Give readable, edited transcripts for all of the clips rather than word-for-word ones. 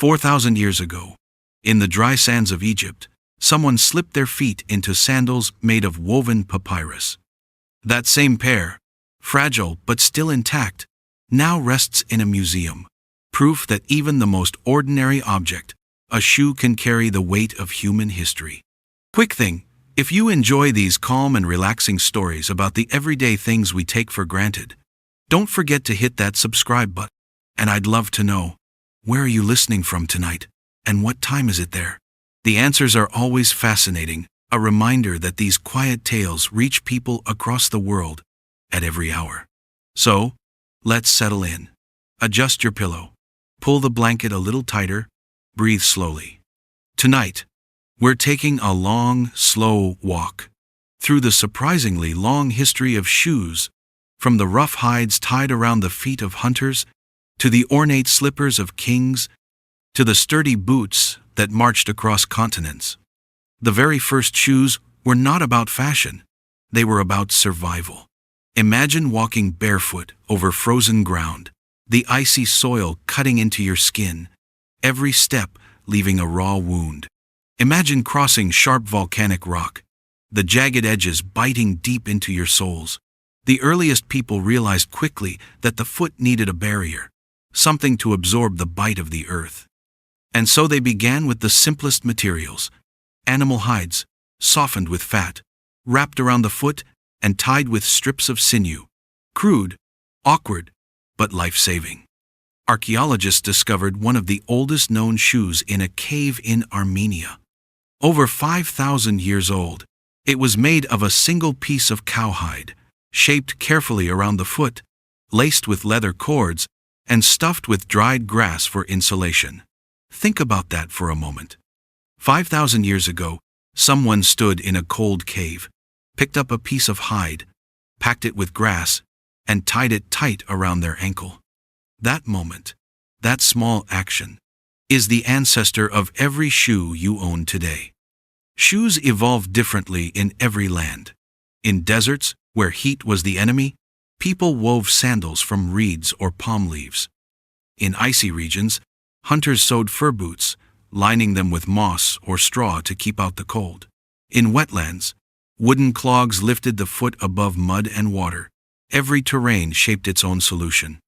4,000 years ago, in the dry sands of Egypt, someone slipped their feet into sandals made of woven papyrus. That same pair, fragile but still intact, now rests in a museum, proof that even the most ordinary object, a shoe, can carry the weight of human history. Quick thing, if you enjoy these calm and relaxing stories about the everyday things we take for granted, don't forget to hit that subscribe button. And I'd love to know, where are you listening from tonight, and what time is it there? The answers are always fascinating, a reminder that these quiet tales reach people across the world at every hour. So, let's settle in. Adjust your pillow. Pull the blanket a little tighter. Breathe slowly. Tonight, we're taking a long, slow walk through the surprisingly long history of shoes, from the rough hides tied around the feet of hunters, to the ornate slippers of kings, to the sturdy boots that marched across continents. The very first shoes were not about fashion. They were about survival. Imagine walking barefoot over frozen ground, the icy soil cutting into your skin, every step leaving a raw wound. Imagine crossing sharp volcanic rock, the jagged edges biting deep into your soles. The earliest people realized quickly that the foot needed a barrier, something to absorb the bite of the earth. And so they began with the simplest materials: animal hides, softened with fat, wrapped around the foot and tied with strips of sinew. Crude, awkward, but life-saving. Archaeologists discovered one of the oldest known shoes in a cave in Armenia. Over 5,000 years old, it was made of a single piece of cowhide, shaped carefully around the foot, laced with leather cords, and stuffed with dried grass for insulation. Think about that for a moment. 5,000 years ago, someone stood in a cold cave, picked up a piece of hide, packed it with grass, and tied it tight around their ankle. That moment, that small action, is the ancestor of every shoe you own today. Shoes evolved differently in every land. In deserts, where heat was the enemy, people wove sandals from reeds or palm leaves. In icy regions, hunters sewed fur boots, lining them with moss or straw to keep out the cold. In wetlands, wooden clogs lifted the foot above mud and water. Every terrain shaped its own solution.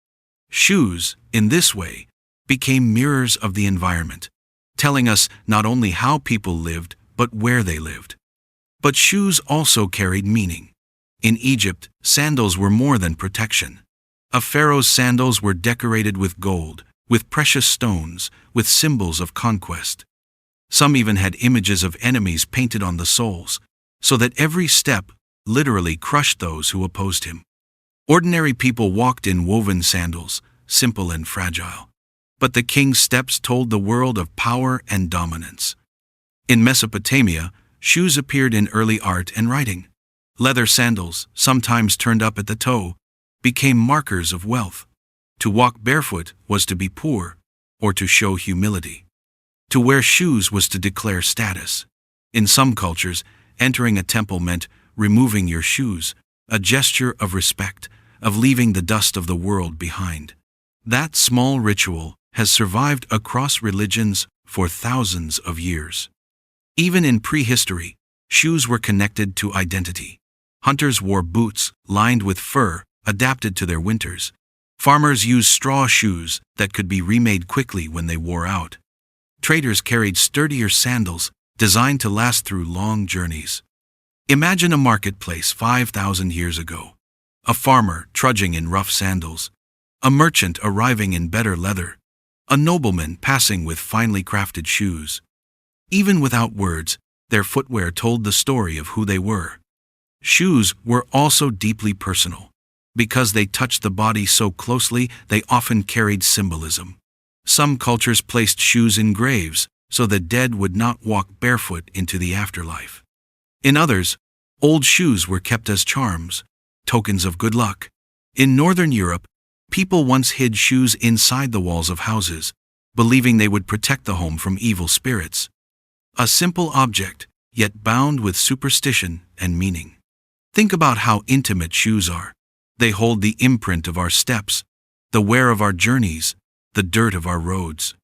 Shoes, in this way, became mirrors of the environment, telling us not only how people lived, but where they lived. But shoes also carried meaning. In Egypt, sandals were more than protection. A pharaoh's sandals were decorated with gold, with precious stones, with symbols of conquest. Some even had images of enemies painted on the soles, so that every step literally crushed those who opposed him. Ordinary people walked in woven sandals, simple and fragile. But the king's steps told the world of power and dominance. In Mesopotamia, shoes appeared in early art and writing. Leather sandals, sometimes turned up at the toe, became markers of wealth. To walk barefoot was to be poor, or to show humility. To wear shoes was to declare status. In some cultures, entering a temple meant removing your shoes, a gesture of respect, of leaving the dust of the world behind. That small ritual has survived across religions for thousands of years. Even in prehistory, shoes were connected to identity. Hunters wore boots lined with fur, adapted to their winters. Farmers used straw shoes that could be remade quickly when they wore out. Traders carried sturdier sandals designed to last through long journeys. Imagine a marketplace 5,000 years ago. A farmer trudging in rough sandals, a merchant arriving in better leather, a nobleman passing with finely crafted shoes. Even without words, their footwear told the story of who they were. Shoes were also deeply personal. Because they touched the body so closely, they often carried symbolism. Some cultures placed shoes in graves so the dead would not walk barefoot into the afterlife. In others, old shoes were kept as charms, tokens of good luck. In Northern Europe, people once hid shoes inside the walls of houses, believing they would protect the home from evil spirits. A simple object, yet bound with superstition and meaning. Think about how intimate shoes are. They hold the imprint of our steps, the wear of our journeys, the dirt of our roads.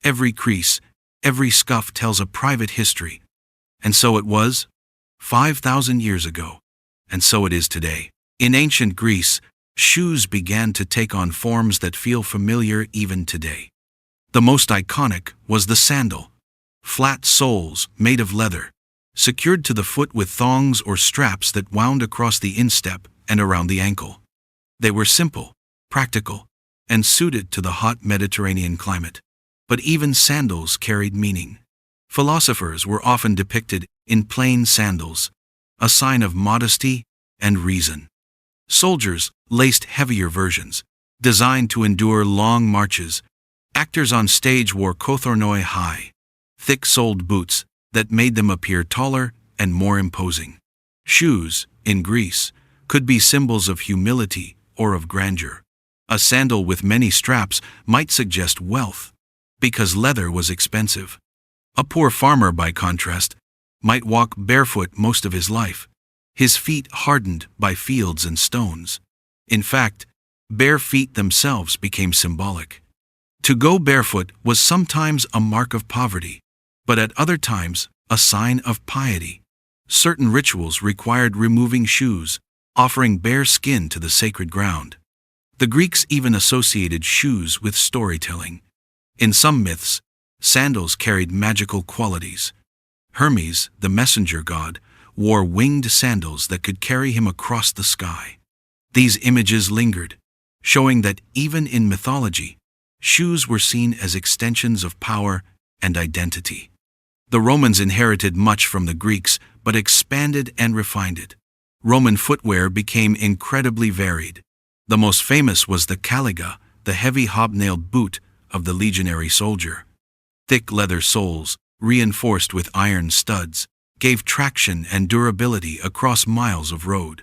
Every crease, every scuff tells a private history. And so it was 5,000 years ago, and so it is today. In ancient Greece, shoes began to take on forms that feel familiar even today. The most iconic was the sandal. Flat soles, made of leather, secured to the foot with thongs or straps that wound across the instep and around the ankle. They were simple, practical, and suited to the hot Mediterranean climate. But even sandals carried meaning. Philosophers were often depicted in plain sandals, a sign of modesty and reason. Soldiers laced heavier versions, designed to endure long marches. Actors on stage wore kothornoi high, thick-soled boots that made them appear taller and more imposing. Shoes, in Greece, could be symbols of humility or of grandeur. A sandal with many straps might suggest wealth, because leather was expensive. A poor farmer, by contrast, might walk barefoot most of his life, his feet hardened by fields and stones. In fact, bare feet themselves became symbolic. To go barefoot was sometimes a mark of poverty, but at other times a sign of piety. Certain rituals required removing shoes, offering bare skin to the sacred ground. The Greeks even associated shoes with storytelling. In some myths, sandals carried magical qualities. Hermes, the messenger god, wore winged sandals that could carry him across the sky. These images lingered, showing that even in mythology, shoes were seen as extensions of power and identity. The Romans inherited much from the Greeks, but expanded and refined it. Roman footwear became incredibly varied. The most famous was the caliga, the heavy hobnailed boot of the legionary soldier. Thick leather soles, reinforced with iron studs, gave traction and durability across miles of road.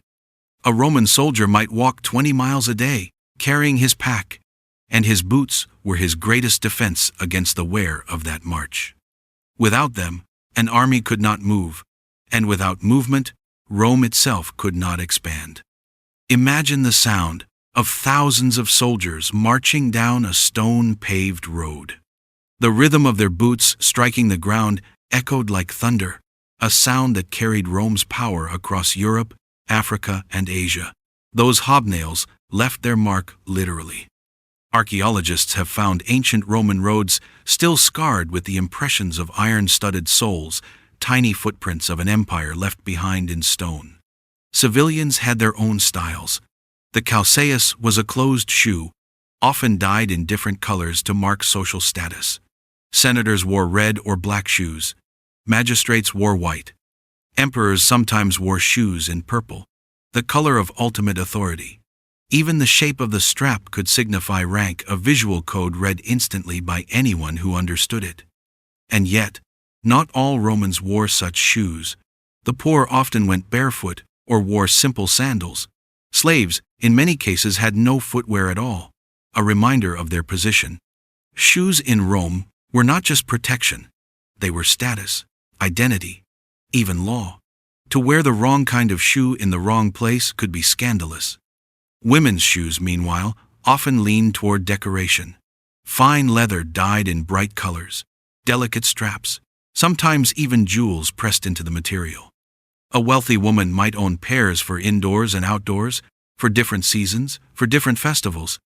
A Roman soldier might walk 20 miles a day, carrying his pack, and his boots were his greatest defense against the wear of that march. Without them, an army could not move, and without movement, Rome itself could not expand. Imagine the sound of thousands of soldiers marching down a stone-paved road. The rhythm of their boots striking the ground echoed like thunder, a sound that carried Rome's power across Europe, Africa, and Asia. Those hobnails left their mark literally. Archaeologists have found ancient Roman roads still scarred with the impressions of iron-studded soles, tiny footprints of an empire left behind in stone. Civilians had their own styles. The calceus was a closed shoe, often dyed in different colors to mark social status. Senators wore red or black shoes. Magistrates wore white. Emperors sometimes wore shoes in purple, the color of ultimate authority. Even the shape of the strap could signify rank, a visual code read instantly by anyone who understood it. And yet, not all Romans wore such shoes. The poor often went barefoot or wore simple sandals. Slaves, in many cases, had no footwear at all, a reminder of their position. Shoes in Rome were not just protection. They were status, identity, even law. To wear the wrong kind of shoe in the wrong place could be scandalous. Women's shoes, meanwhile, often leaned toward decoration. Fine leather dyed in bright colors, delicate straps, sometimes even jewels pressed into the material. A wealthy woman might own pairs for indoors and outdoors, for different seasons, for different festivals.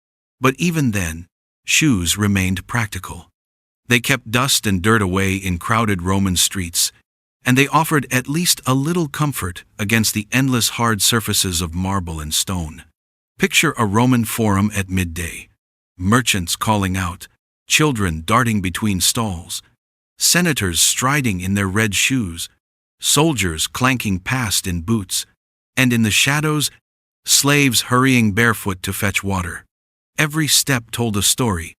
But even then, shoes remained practical. They kept dust and dirt away in crowded Roman streets, and they offered at least a little comfort against the endless hard surfaces of marble and stone. Picture a Roman forum at midday. Merchants calling out, children darting between stalls, senators striding in their red shoes, soldiers clanking past in boots, and in the shadows, slaves hurrying barefoot to fetch water. Every step told a story,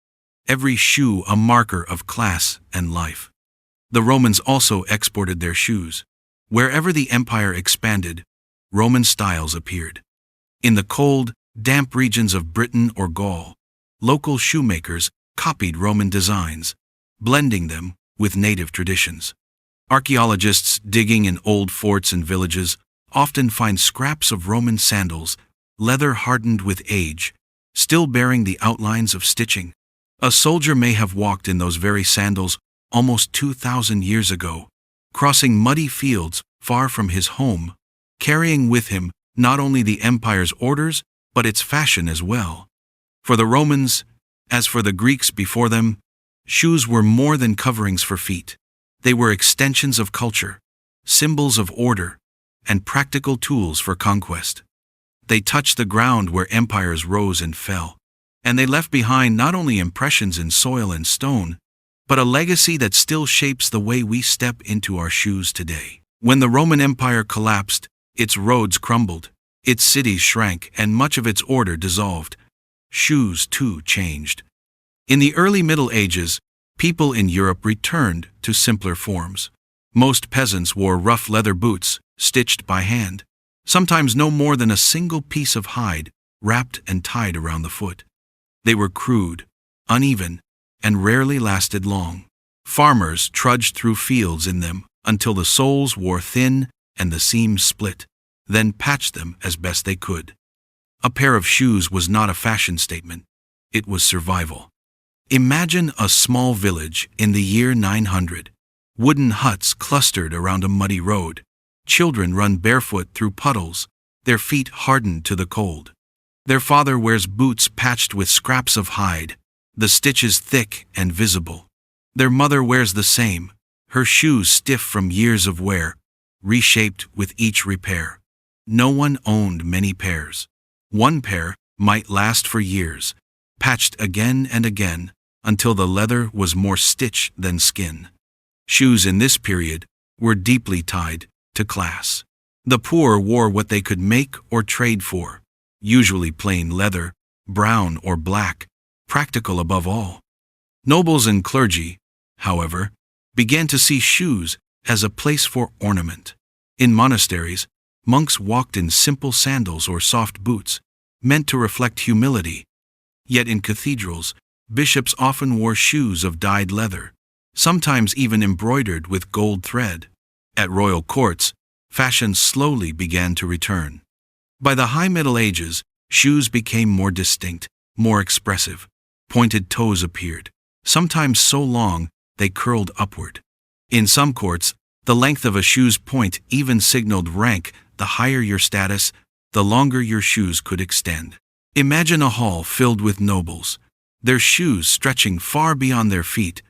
every shoe a marker of class and life. The Romans also exported their shoes. Wherever the empire expanded, Roman styles appeared. In the cold, damp regions of Britain or Gaul, local shoemakers copied Roman designs, blending them with native traditions. Archaeologists digging in old forts and villages often find scraps of Roman sandals, leather hardened with age, still bearing the outlines of stitching. A soldier may have walked in those very sandals almost 2,000 years ago, crossing muddy fields far from his home, carrying with him not only the empire's orders, but its fashion as well. For the Romans, as for the Greeks before them, shoes were more than coverings for feet. They were extensions of culture, symbols of order, and practical tools for conquest. They touched the ground where empires rose and fell, and they left behind not only impressions in soil and stone, but a legacy that still shapes the way we step into our shoes today. When the Roman Empire collapsed, its roads crumbled, its cities shrank, and much of its order dissolved. Shoes, too, changed. In the early Middle Ages, people in Europe returned to simpler forms. Most peasants wore rough leather boots, stitched by hand, sometimes no more than a single piece of hide wrapped and tied around the foot. They were crude, uneven, and rarely lasted long. Farmers trudged through fields in them until the soles wore thin and the seams split, then patched them as best they could. A pair of shoes was not a fashion statement, it was survival. Imagine a small village in the year 900. Wooden huts clustered around a muddy road. Children run barefoot through puddles, their feet hardened to the cold. Their father wears boots patched with scraps of hide, the stitches thick and visible. Their mother wears the same, her shoes stiff from years of wear, reshaped with each repair. No one owned many pairs. One pair might last for years, patched again and again, until the leather was more stitch than skin. Shoes in this period were deeply tied to class. The poor wore what they could make or trade for, usually plain leather, brown or black, practical above all. Nobles and clergy, however, began to see shoes as a place for ornament. In monasteries, monks walked in simple sandals or soft boots, meant to reflect humility. Yet in cathedrals, bishops often wore shoes of dyed leather, sometimes even embroidered with gold thread. At royal courts, fashion slowly began to return. By the High Middle Ages, shoes became more distinct, more expressive. Pointed toes appeared, sometimes so long they curled upward. In some courts, the length of a shoe's point even signaled rank. The higher your status, the longer your shoes could extend. Imagine a hall filled with nobles, their shoes stretching far beyond their feet,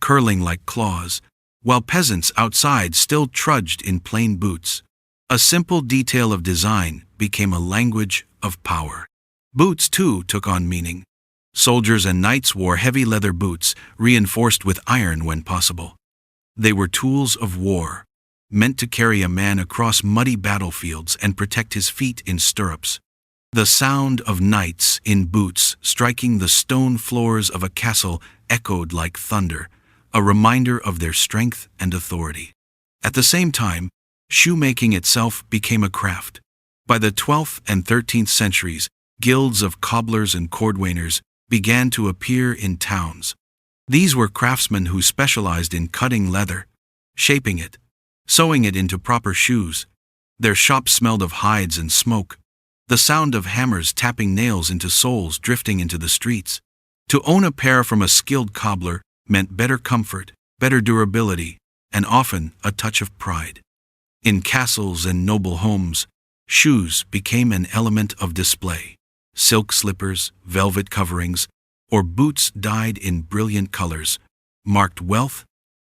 curling like claws, while peasants outside still trudged in plain boots. A simple detail of design became a language of power. Boots, too, took on meaning. Soldiers and knights wore heavy leather boots, reinforced with iron when possible. They were tools of war, meant to carry a man across muddy battlefields and protect his feet in stirrups. The sound of knights in boots striking the stone floors of a castle echoed like thunder, a reminder of their strength and authority. At the same time, shoemaking itself became a craft. By the 12th and 13th centuries, guilds of cobblers and cordwainers began to appear in towns. These were craftsmen who specialized in cutting leather, shaping it, sewing it into proper shoes. Their shops smelled of hides and smoke, the sound of hammers tapping nails into soles drifting into the streets. To own a pair from a skilled cobbler meant better comfort, better durability, and often a touch of pride. In castles and noble homes, shoes became an element of display. Silk slippers, velvet coverings, or boots dyed in brilliant colors marked wealth.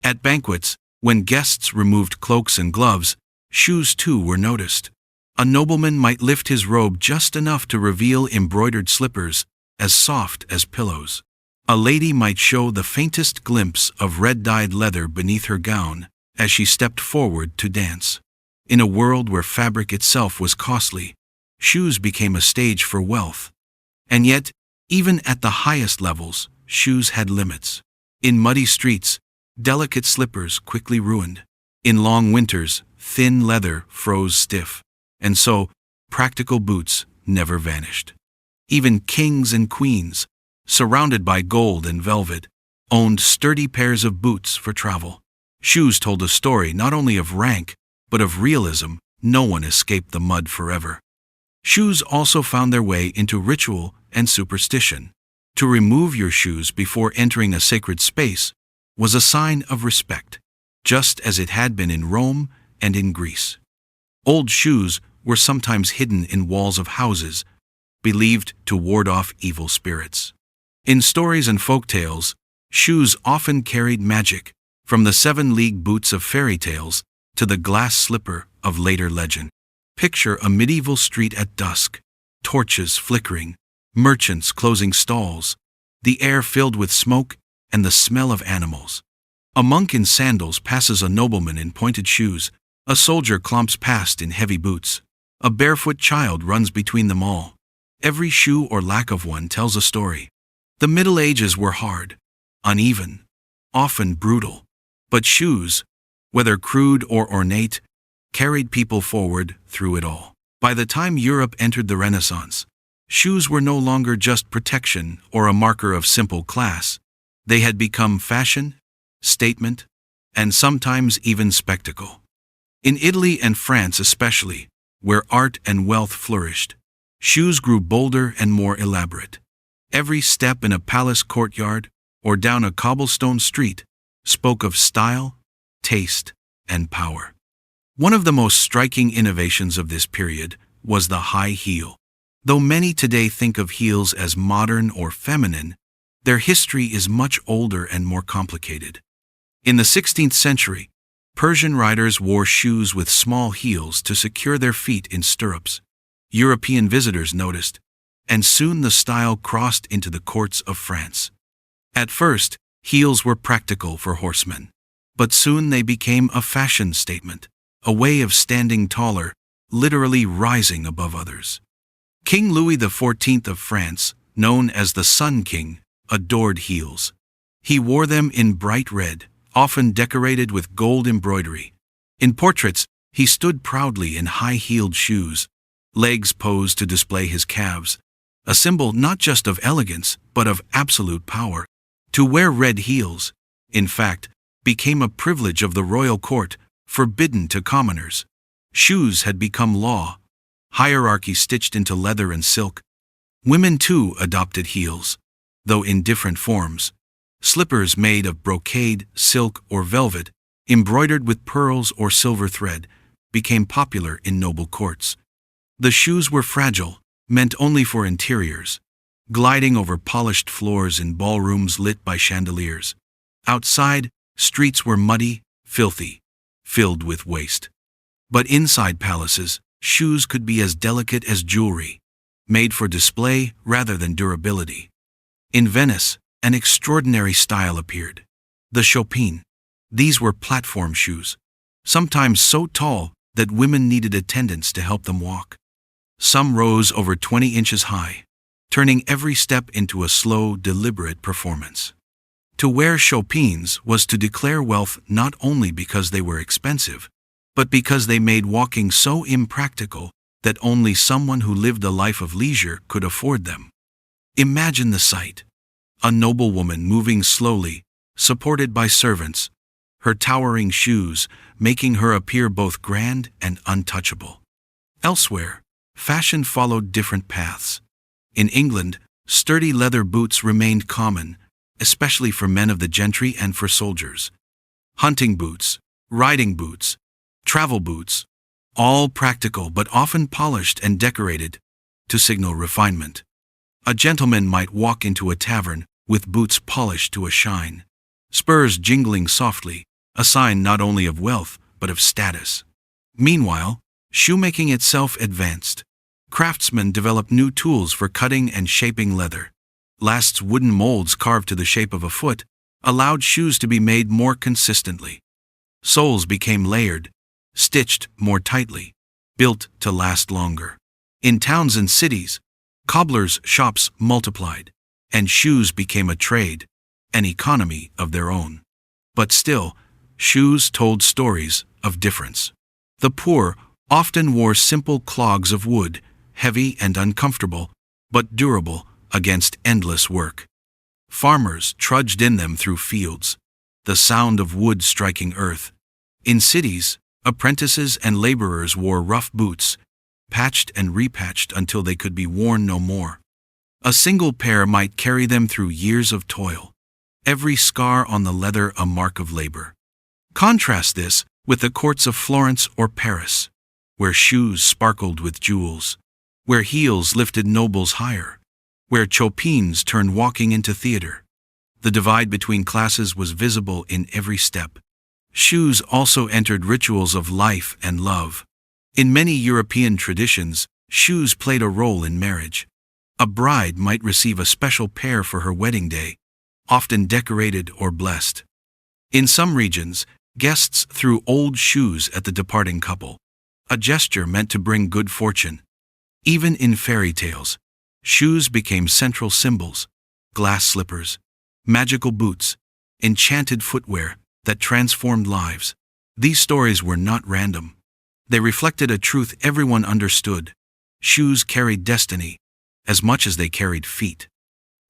At banquets, when guests removed cloaks and gloves, shoes too were noticed. A nobleman might lift his robe just enough to reveal embroidered slippers, as soft as pillows. A lady might show the faintest glimpse of red-dyed leather beneath her gown as she stepped forward to dance. In a world where fabric itself was costly, shoes became a stage for wealth. And yet, even at the highest levels, shoes had limits. In muddy streets, delicate slippers quickly ruined. In long winters, thin leather froze stiff. And so, practical boots never vanished. Even kings and queens, surrounded by gold and velvet, owned sturdy pairs of boots for travel. Shoes told a story not only of rank, but of realism. No one escaped the mud forever. Shoes also found their way into ritual and superstition. To remove your shoes before entering a sacred space was a sign of respect, just as it had been in Rome and in Greece. Old shoes were sometimes hidden in walls of houses, believed to ward off evil spirits. In stories and folk tales, shoes often carried magic, from the seven-league boots of fairy tales to the glass slipper of later legend. Picture a medieval street at dusk, torches flickering, merchants closing stalls, the air filled with smoke and the smell of animals. A monk in sandals passes a nobleman in pointed shoes, a soldier clomps past in heavy boots, a barefoot child runs between them all. Every shoe or lack of one tells a story. The Middle Ages were hard, uneven, often brutal, but shoes, whether crude or ornate, carried people forward through it all. By the time Europe entered the Renaissance, shoes were no longer just protection or a marker of simple class. They had become fashion, statement, and sometimes even spectacle. In Italy and France especially, where art and wealth flourished, shoes grew bolder and more elaborate. Every step in a palace courtyard or down a cobblestone street spoke of style, taste, and power. One of the most striking innovations of this period was the high heel. Though many today think of heels as modern or feminine, their history is much older and more complicated. In the 16th century, Persian riders wore shoes with small heels to secure their feet in stirrups. European visitors noticed, and soon the style crossed into the courts of France. At first, heels were practical for horsemen, but soon they became a fashion statement, a way of standing taller, literally rising above others. King Louis XIV of France, known as the Sun King, adored heels. He wore them in bright red, often decorated with gold embroidery. In portraits, he stood proudly in high-heeled shoes, legs posed to display his calves, a symbol not just of elegance, but of absolute power. To wear red heels, in fact, became a privilege of the royal court, forbidden to commoners. Shoes had become law, hierarchy stitched into leather and silk. Women too adopted heels, though in different forms. Slippers made of brocade, silk, or velvet, embroidered with pearls or silver thread, became popular in noble courts. The shoes were fragile, meant only for interiors, gliding over polished floors in ballrooms lit by chandeliers. Outside, streets were muddy, filthy, filled with waste. But inside palaces, shoes could be as delicate as jewelry, made for display rather than durability. In Venice, an extraordinary style appeared: the chopine. These were platform shoes, sometimes so tall that women needed attendants to help them walk. Some rose over 20 inches high, turning every step into a slow, deliberate performance. To wear chopines was to declare wealth not only because they were expensive, but because they made walking so impractical that only someone who lived a life of leisure could afford them. Imagine the sight: a noblewoman moving slowly, supported by servants, her towering shoes making her appear both grand and untouchable. Elsewhere, fashion followed different paths. In England, sturdy leather boots remained common, especially for men of the gentry and for soldiers. Hunting boots, riding boots, travel boots, all practical but often polished and decorated to signal refinement. A gentleman might walk into a tavern with boots polished to a shine, spurs jingling softly, a sign not only of wealth but of status. Meanwhile, shoemaking itself advanced. Craftsmen developed new tools for cutting and shaping leather. Last's wooden molds carved to the shape of a foot allowed shoes to be made more consistently. Soles became layered, stitched more tightly, built to last longer. In towns and cities, cobblers' shops multiplied, and shoes became a trade, an economy of their own. But still, shoes told stories of difference. The poor often wore simple clogs of wood, heavy and uncomfortable, but durable against endless work. Farmers trudged in them through fields, the sound of wood striking earth. In cities, apprentices and laborers wore rough boots, patched and repatched until they could be worn no more. A single pair might carry them through years of toil, every scar on the leather a mark of labor. Contrast this with the courts of Florence or Paris, where shoes sparkled with jewels, where heels lifted nobles higher, where chopines turned walking into theater. The divide between classes was visible in every step. Shoes also entered rituals of life and love. In many European traditions, shoes played a role in marriage. A bride might receive a special pair for her wedding day, often decorated or blessed. In some regions, guests threw old shoes at the departing couple, a gesture meant to bring good fortune. Even in fairy tales, shoes became central symbols: glass slippers, magical boots, enchanted footwear that transformed lives. These stories were not random. They reflected a truth everyone understood. Shoes carried destiny as much as they carried feet.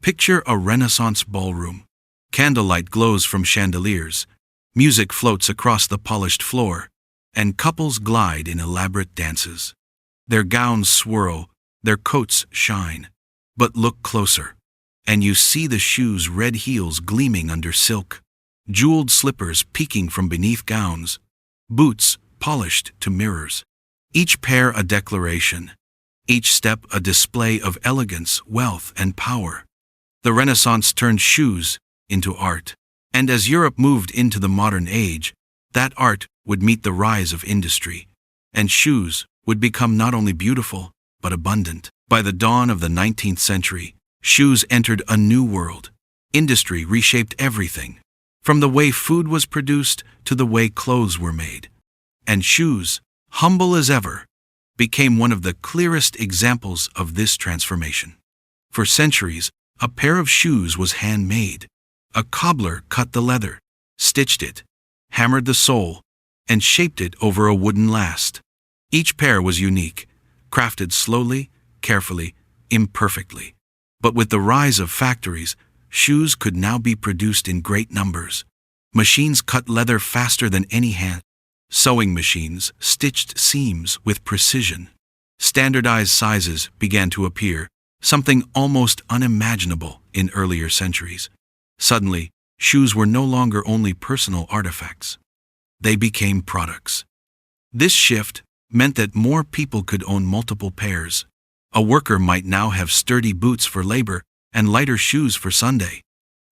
Picture a Renaissance ballroom. Candlelight glows from chandeliers, music floats across the polished floor, and couples glide in elaborate dances. Their gowns swirl, their coats shine. But look closer, and you see the shoes' red heels gleaming under silk, jeweled slippers peeking from beneath gowns, boots polished to mirrors. Each pair a declaration, each step a display of elegance, wealth, and power. The Renaissance turned shoes into art, and as Europe moved into the modern age, that art would meet the rise of industry, and shoes would become not only beautiful, but abundant. By the dawn of the 19th century, shoes entered a new world. Industry reshaped everything, from the way food was produced to the way clothes were made. And shoes, humble as ever, became one of the clearest examples of this transformation. For centuries, a pair of shoes was handmade. A cobbler cut the leather, stitched it, hammered the sole, and shaped it over a wooden last. Each pair was unique, crafted slowly, carefully, imperfectly. But with the rise of factories, shoes could now be produced in great numbers. Machines cut leather faster than any hand. Sewing machines stitched seams with precision. Standardized sizes began to appear, something almost unimaginable in earlier centuries. Suddenly, shoes were no longer only personal artifacts. They became products. This shift meant that more people could own multiple pairs. A worker might now have sturdy boots for labor and lighter shoes for Sunday.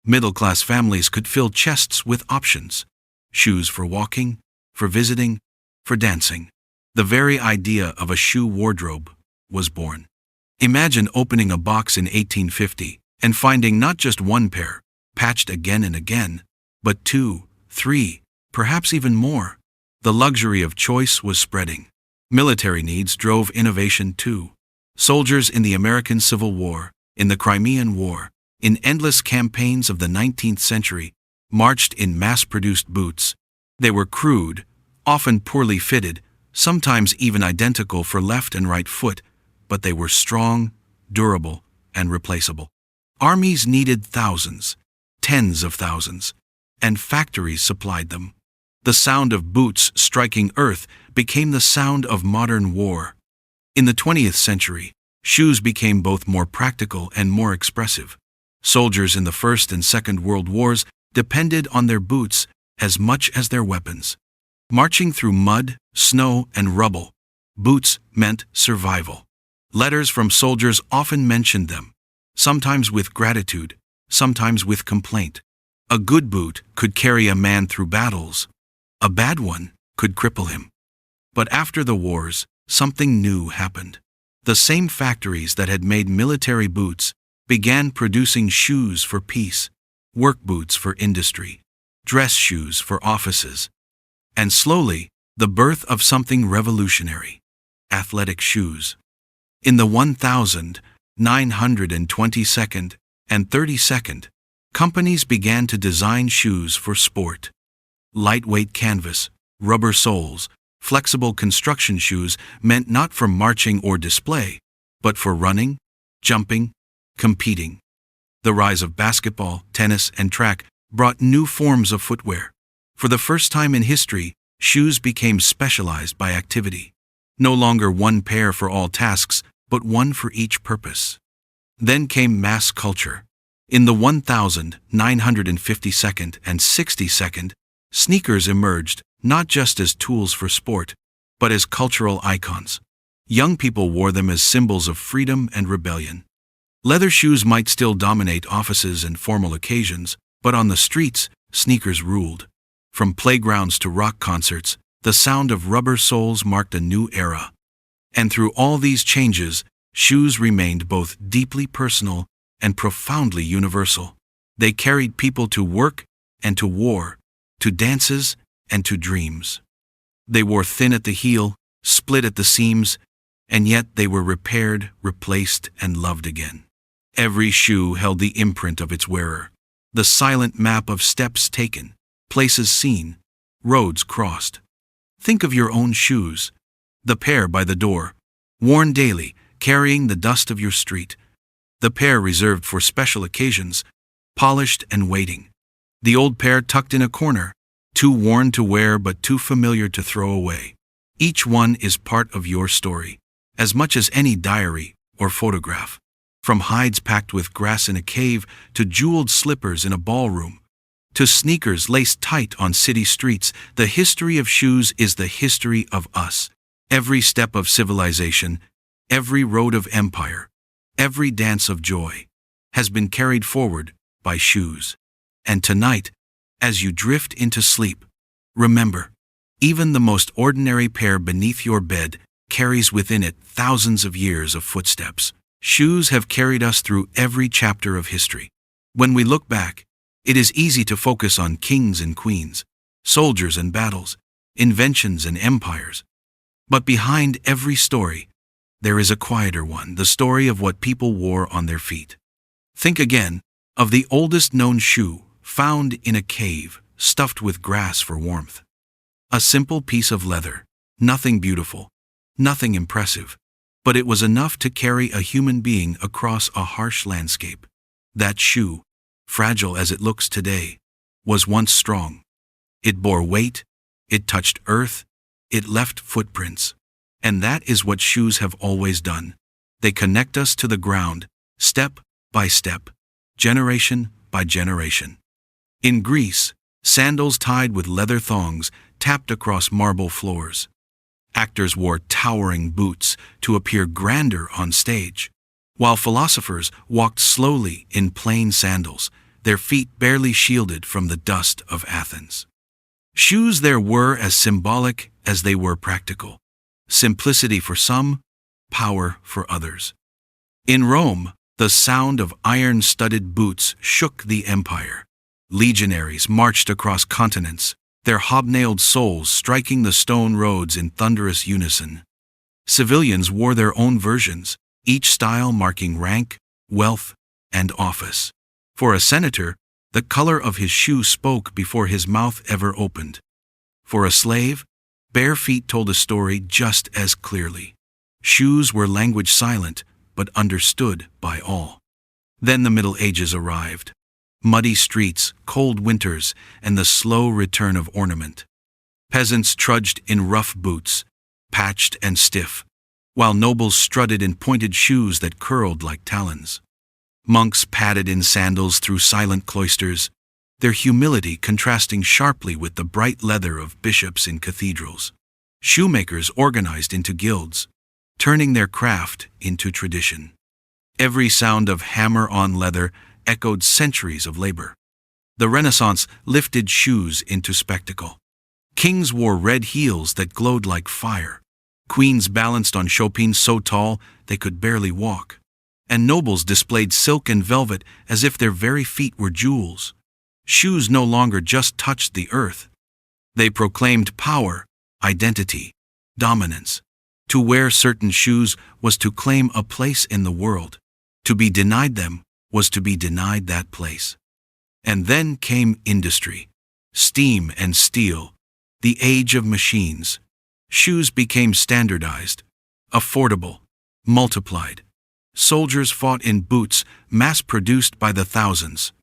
Middle-class families could fill chests with options: shoes for walking, for visiting, for dancing. The very idea of a shoe wardrobe was born. Imagine opening a box in 1850 and finding not just one pair, patched again and again, but 2, 3, perhaps even more. The luxury of choice was spreading. Military needs drove innovation too. Soldiers in the American Civil War, in the Crimean War, in endless campaigns of the 19th century, marched in mass-produced boots. They were crude, often poorly fitted, sometimes even identical for left and right foot, but they were strong, durable, and replaceable. Armies needed thousands, tens of thousands, and factories supplied them. The sound of boots striking earth became the sound of modern war. In the 20th century, shoes became both more practical and more expressive. Soldiers in the First and Second World Wars depended on their boots as much as their weapons. Marching through mud, snow, and rubble, boots meant survival. Letters from soldiers often mentioned them, sometimes with gratitude, sometimes with complaint. A good boot could carry a man through battles. A bad one could cripple him. But after the wars, something new happened. The same factories that had made military boots began producing shoes for peace, work boots for industry, dress shoes for offices, and slowly, the birth of something revolutionary: athletic shoes. In the 1922nd and 32nd, companies began to design shoes for sport. Lightweight canvas, rubber soles, flexible construction shoes meant not for marching or display, but for running, jumping, competing. The rise of basketball, tennis, and track brought new forms of footwear. For the first time in history, shoes became specialized by activity. No longer one pair for all tasks, but one for each purpose. Then came mass culture. In the 1952nd and 62nd, sneakers emerged not just as tools for sport, but as cultural icons. Young people wore them as symbols of freedom and rebellion. Leather shoes might still dominate offices and formal occasions, but on the streets, sneakers ruled. From playgrounds to rock concerts, the sound of rubber soles marked a new era. And through all these changes, shoes remained both deeply personal and profoundly universal. They carried people to work and to war, to dances and to dreams. They wore thin at the heel, split at the seams, and yet they were repaired, replaced, and loved again. Every shoe held the imprint of its wearer, the silent map of steps taken, places seen, roads crossed. Think of your own shoes, the pair by the door, worn daily, carrying the dust of your street, the pair reserved for special occasions, polished and waiting, the old pair tucked in a corner, too worn to wear but too familiar to throw away. Each one is part of your story, as much as any diary or photograph. From hides packed with grass in a cave to jeweled slippers in a ballroom, to sneakers laced tight on city streets, the history of shoes is the history of us. Every step of civilization, every road of empire, every dance of joy, has been carried forward by shoes. And tonight, as you drift into sleep, remember, even the most ordinary pair beneath your bed carries within it thousands of years of footsteps. Shoes have carried us through every chapter of history. When we look back, it is easy to focus on kings and queens, soldiers and battles, inventions and empires. But behind every story, there is a quieter one, the story of what people wore on their feet. Think again of the oldest known shoe, found in a cave, stuffed with grass for warmth. A simple piece of leather, nothing beautiful, nothing impressive, but it was enough to carry a human being across a harsh landscape. That shoe, fragile as it looks today, was once strong. It bore weight, it touched earth, it left footprints. And that is what shoes have always done. They connect us to the ground, step by step, generation by generation. In Greece, sandals tied with leather thongs tapped across marble floors. Actors wore towering boots to appear grander on stage, while philosophers walked slowly in plain sandals, their feet barely shielded from the dust of Athens. Shoes there were as symbolic as they were practical. Simplicity for some, power for others. In Rome, the sound of iron-studded boots shook the empire. Legionaries marched across continents, their hobnailed soles striking the stone roads in thunderous unison. Civilians wore their own versions, each style marking rank, wealth, and office. For a senator, the color of his shoe spoke before his mouth ever opened. For a slave, bare feet told a story just as clearly. Shoes were language silent, but understood by all. Then the Middle Ages arrived. Muddy streets, cold winters, and the slow return of ornament. Peasants trudged in rough boots, patched and stiff, while nobles strutted in pointed shoes that curled like talons. Monks padded in sandals through silent cloisters, their humility contrasting sharply with the bright leather of bishops in cathedrals. Shoemakers organized into guilds, turning their craft into tradition. Every sound of hammer on leather echoed centuries of labor. The Renaissance lifted shoes into spectacle. Kings wore red heels that glowed like fire. Queens balanced on chopines so tall they could barely walk. And nobles displayed silk and velvet as if their very feet were jewels. Shoes no longer just touched the earth. They proclaimed power, identity, dominance. To wear certain shoes was to claim a place in the world. To be denied them was to be denied that place. And then came industry, steam and steel, the age of machines. Shoes became standardized, affordable, multiplied. Soldiers fought in boots mass-produced by the thousands.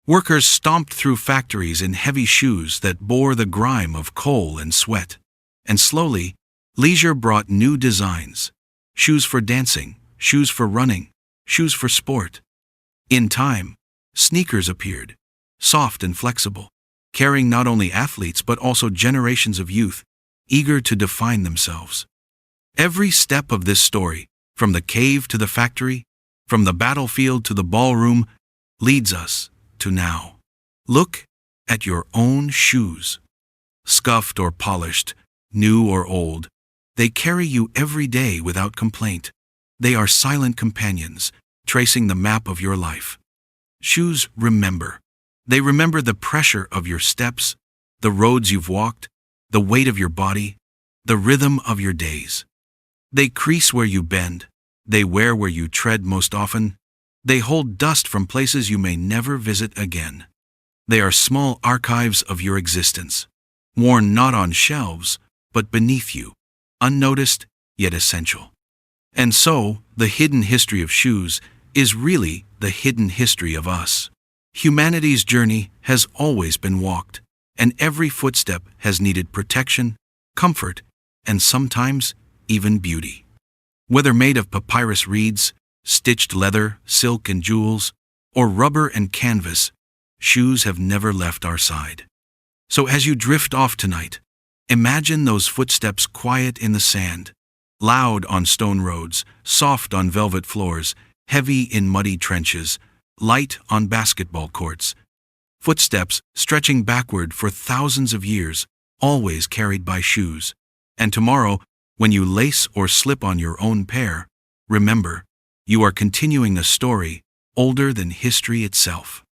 Workers stomped through factories in heavy shoes that bore the grime of coal and sweat. And slowly, leisure brought new designs. Shoes for dancing, shoes for running, shoes for sport. In time, sneakers appeared, soft and flexible, carrying not only athletes but also generations of youth, eager to define themselves. Every step of this story, from the cave to the factory, from the battlefield to the ballroom, leads us to now. Look at your own shoes. Scuffed or polished, new or old, they carry you every day without complaint. They are silent companions, tracing the map of your life. Shoes remember. They remember the pressure of your steps, the roads you've walked, the weight of your body, the rhythm of your days. They crease where you bend. They wear where you tread most often. They hold dust from places you may never visit again. They are small archives of your existence, worn not on shelves, but beneath you, unnoticed yet essential. And so, the hidden history of shoes is really the hidden history of us. Humanity's journey has always been walked, and every footstep has needed protection, comfort, and sometimes even beauty. Whether made of papyrus reeds, stitched leather, silk and jewels, or rubber and canvas, shoes have never left our side. So as you drift off tonight, imagine those footsteps quiet in the sand, loud on stone roads, soft on velvet floors, heavy in muddy trenches, light on basketball courts. Footsteps stretching backward for thousands of years, always carried by shoes. And tomorrow, when you lace or slip on your own pair, remember, you are continuing a story older than history itself.